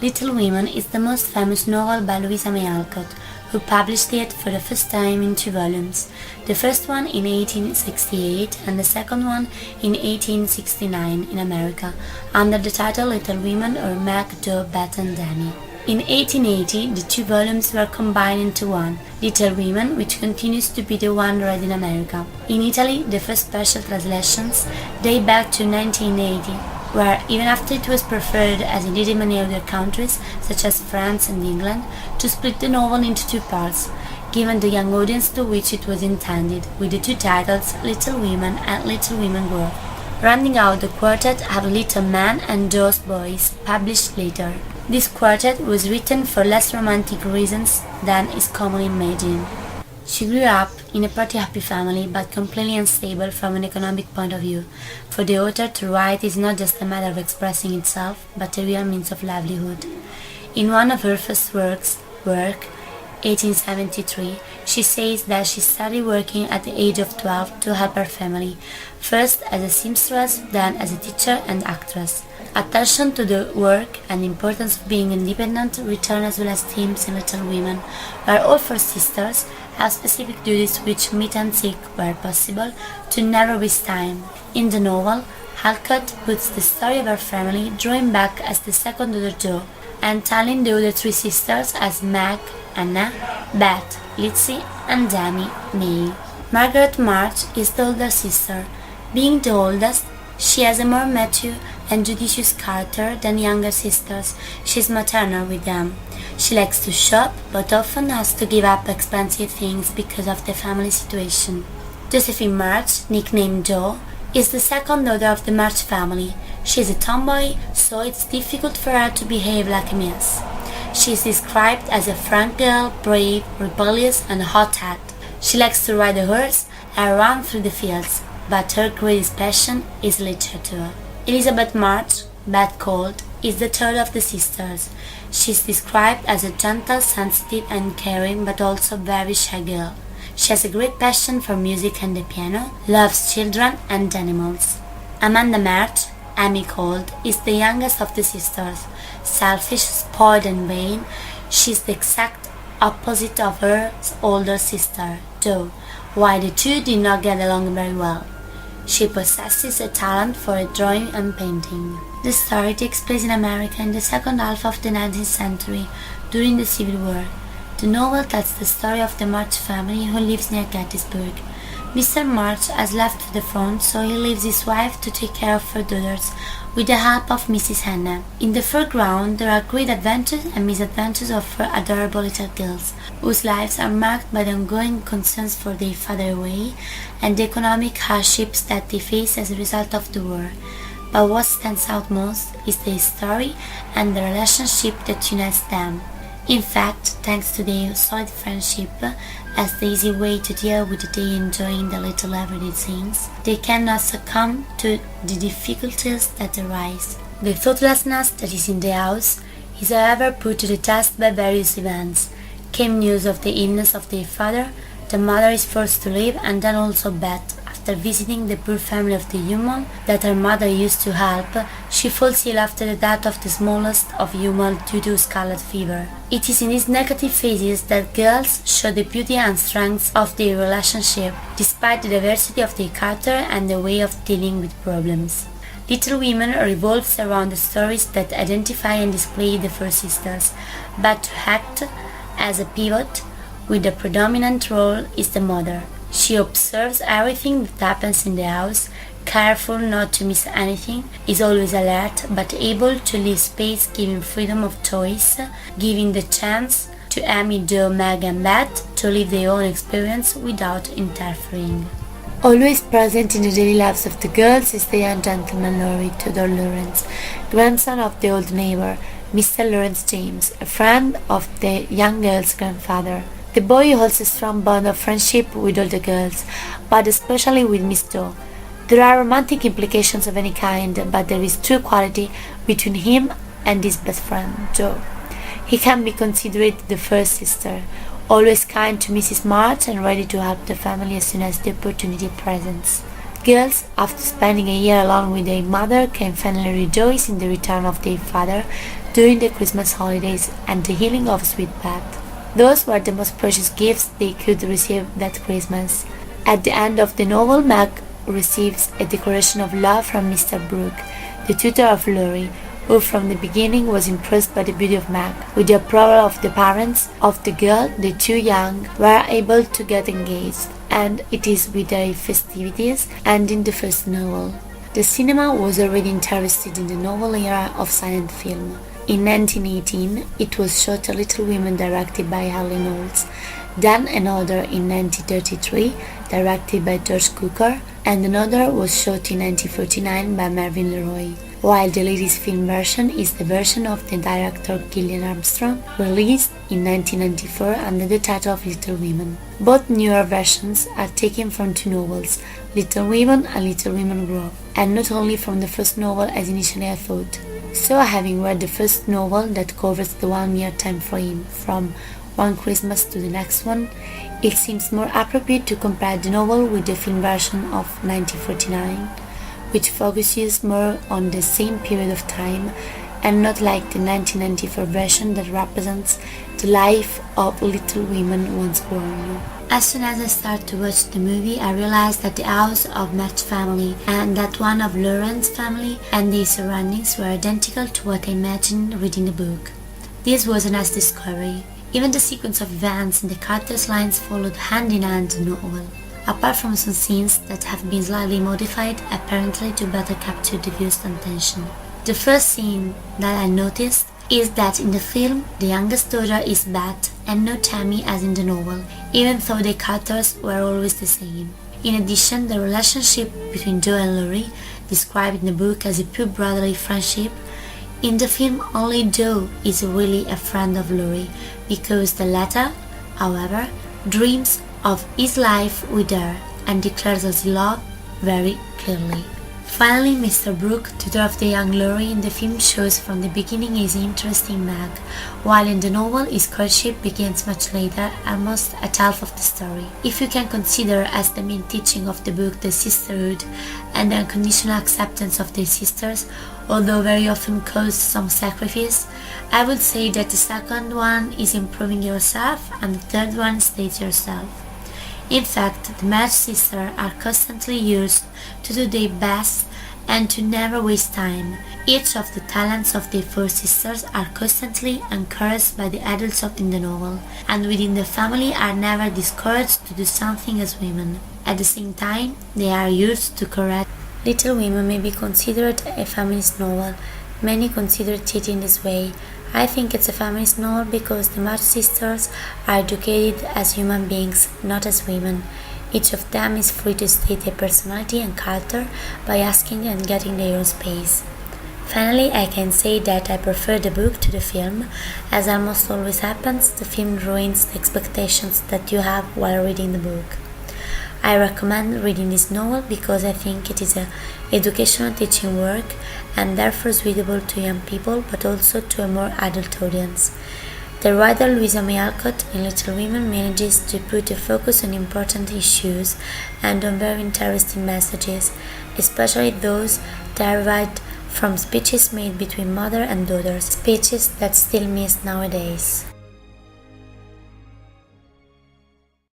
Little Women is the most famous novel by Esame, who published it for the first time in two volumes, the first one in 1868 and the second one in 1869 in America, under the title Little Women or Meg, Doe, Bet and Danny. In 1880, the two volumes were combined into one, Little Women, which continues to be the one read in America. In Italy, the first special translations date back to 1980, where, even after it was preferred, as it did in many other countries, such as France and England, to split the novel into two parts, given the young audience to which it was intended, with the two titles Little Women and Little Women Grow. Rounding out the quartet have Little Men and Those Boys, published later. This quartet was written for less romantic reasons than is commonly imagined. She grew up in a pretty happy family, but completely unstable from an economic point of view. For the author, to write is not just a matter of expressing itself, but a real means of livelihood. In one of her first works, 1873, she says that she started working at the age of 12 to help her family, first as a seamstress, then as a teacher and actress. Attention to the work and the importance of being independent return as well as themes in Little Women, where all four sisters have specific duties which meet and seek, where possible, to never waste time. In the novel, Alcott puts the story of her family drawing back as the second daughter Jo, and telling the other three sisters as Meg, Anna, Beth, Lizzie, and Demi, May. Margaret March is the older sister. Being the oldest, she has a more mature and judicious character than younger sisters. She is maternal with them. She likes to shop, but often has to give up expensive things because of the family situation. Josephine March, nicknamed Jo, is the second daughter of the March family. She is a tomboy, so it's difficult for her to behave like a miss. She is described as a frank girl, brave, rebellious, and hot-headed. She likes to ride a horse and run through the fields, but her greatest passion is literature. Elizabeth March, Beth called, is the third of the sisters. She is described as a gentle, sensitive, and caring, but also very shy girl. She has a great passion for music and the piano, loves children and animals. Amanda March, Amy called, is the youngest of the sisters. Selfish, spoiled, and vain, she is the exact opposite of her older sister, Jo, while the two did not get along very well. She possesses a talent for drawing and painting. The story takes place in America in the second half of the 19th century, during the Civil War. The novel tells the story of the March family who lives near Gettysburg. Mr. March has left the front, so he leaves his wife to take care of her daughters, with the help of Mrs. Hannah. In the foreground, there are great adventures and misadventures of four adorable little girls, whose lives are marked by the ongoing concerns for their father away and the economic hardships that they face as a result of the war. But what stands out most is their story and the relationship that unites them. In fact, thanks to their solid friendship, as the easy way to deal with the day enjoying the little everyday things, they cannot succumb to the difficulties that arise. The thoughtlessness that is in the house is however put to the test by various events. Came news of the illness of their father, the mother is forced to leave, and then also Beth. After visiting the poor family of the human that her mother used to help, she falls ill after the death of the smallest of human due to scarlet fever. It is in these negative phases that girls show the beauty and strength of their relationship, despite the diversity of their character and the way of dealing with problems. Little Women revolves around the stories that identify and display the four sisters, but to act as a pivot, with the predominant role is the mother. She observes everything that happens in the house, careful not to miss anything, is always alert but able to leave space, giving freedom of choice, giving the chance to Amy, Jo, Meg and Beth to live their own experience without interfering. Always present in the daily lives of the girls is the young gentleman Laurie, Theodore Lawrence, grandson of the old neighbor, Mr. Lawrence James, a friend of the young girl's grandfather. The boy holds a strong bond of friendship with all the girls, but especially with Miss Jo. There are romantic implications of any kind, but there is true quality between him and his best friend, Jo. He can be considered the first sister, always kind to Mrs. March and ready to help the family as soon as the opportunity presents. Girls, after spending a year alone with their mother, can finally rejoice in the return of their father during the Christmas holidays and the healing of sweet path. Those were the most precious gifts they could receive that Christmas. At the end of the novel, Meg receives a declaration of love from Mr. Brooke, the tutor of Laurie, who from the beginning was impressed by the beauty of Meg. With the approval of the parents of the girl, the two young were able to get engaged, and it is with their festivities ending the first novel. The cinema was already interested in the novel era of silent film. In 1918, it was shot A Little Women directed by Helen Knowles, then another in 1933 directed by George Cukor, and another was shot in 1949 by Mervyn LeRoy, while the latest film version is the version of the director Gillian Armstrong, released in 1994 under the title of Little Women. Both newer versions are taken from two novels, Little Women and Little Women Grow Up, and not only from the first novel as initially I thought. So, having read the first novel that covers the 1 year time frame from one Christmas to the next one, it seems more appropriate to compare the novel with the film version of 1949, which focuses more on the same period of time and not like the 1994 version that represents the life of little women once born. As soon as I started to watch the movie, I realized that the house of Matt's family and that one of Lauren's family and their surroundings were identical to what I imagined reading the book. This was a nice discovery. Even the sequence of events in the characters' lines followed hand in hand in the novel, apart from some scenes that have been slightly modified, apparently to better capture the viewer's attention. The first scene that I noticed is that in the film, the youngest daughter is Beth and not Tammy as in the novel, even though the characters were always the same. In addition, the relationship between Joe and Laurie, described in the book as a pure brotherly friendship, in the film only Joe is really a friend of Laurie, because the latter, however, dreams of his life with her and declares his love very clearly. Finally, Mr. Brooke, tutor of the young Laurie in the film, shows from the beginning his interest in Meg, while in the novel his courtship begins much later, almost at half of the story. If you can consider as the main teaching of the book the sisterhood and the unconditional acceptance of their sisters, although very often cause some sacrifice, I would say that the second one is improving yourself and the third one stays yourself. In fact, the married sisters are constantly used to do their best and to never waste time. Each of the talents of the four sisters are constantly encouraged by the adults in the novel, and within the family are never discouraged to do something as women. At the same time, they are used to correct. Little Women may be considered a feminist novel. Many consider it in this way. I think it's a feminist novel because the March sisters are educated as human beings, not as women. Each of them is free to state their personality and character by asking and getting their own space. Finally, I can say that I prefer the book to the film. As almost always happens, the film ruins the expectations that you have while reading the book. I recommend reading this novel because I think it is an educational teaching work and therefore suitable to young people but also to a more adult audience. The writer Louisa May Alcott in Little Women manages to put a focus on important issues and on very interesting messages, especially those derived from speeches made between mother and daughters, speeches that still miss nowadays.